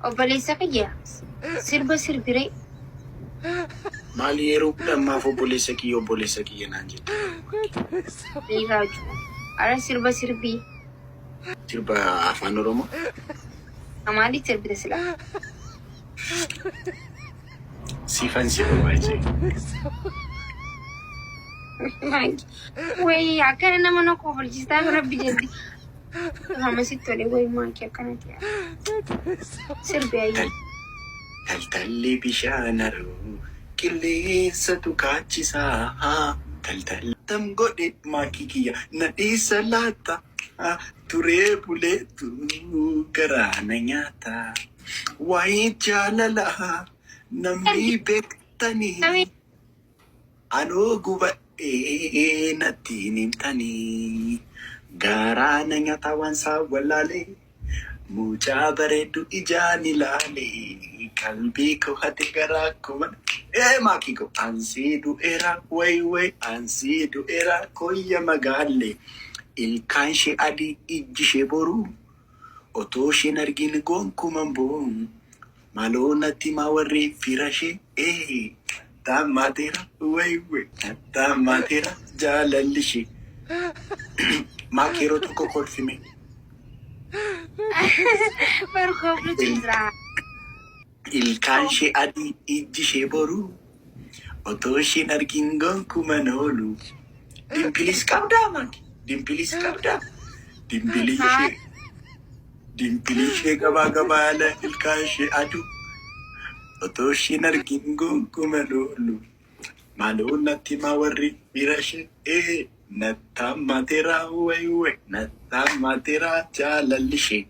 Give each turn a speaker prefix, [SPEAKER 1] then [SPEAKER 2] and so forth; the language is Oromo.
[SPEAKER 1] Obboleessa kiyya sirba sirbiree.
[SPEAKER 2] Maali yeroo ammaa obboleessa kiyya naan jettu.
[SPEAKER 1] Liigaaju. Ara sirba sirbii.
[SPEAKER 2] Sirba afaan Oromoo.
[SPEAKER 1] Amaali sirbite sila.
[SPEAKER 2] Siifan sirba baay'ee.
[SPEAKER 1] Wayii akkana nama na kofolchiistaa rabbi jedhi. Hamasitti tolee wayii maankii akkanatti sirbi ayyaa.
[SPEAKER 2] Taltalli bishaan haroo qilleensa tukaachisaa. Taltalli tam godhe maakii kiyya na dhiisa laata. Turee buleetu garaa na nyaata. Waa'ee jaalalaa namni beektanii. Anoo guba'ee natti himtanii. Garaa na nyaata waan saa wallaalee. Mucaa bareedu ijaan ilaalee. Qalbii koo hati garaa koo maakii koo ansii du'eera wayi ansii du'eera koyya magaalee. Ilkaan ishee adii ijji ishee boruu. Otoo isheen argin gonkuman boonu. Maaloo natti maa warri fira ishee. Taamaateera wayi taamaateera jaalalli ishee. Maakii yeroo tokko kolfime.
[SPEAKER 1] Barkooflu jira.
[SPEAKER 2] Ilkaan ishee adii ijji ishee boruu. Otoo isheen argin gonkuman oolu. Dimbilis qabdaa maakii. Dimbilis qabdaa. Dimbilii ishee gabaa ilkaan ishee aduu. Otoo isheen argin gonkuman oolu. Maaloo natti maa warri fira ishee. Nattaamaateera wayi nattaamaateera jaalalli ishee.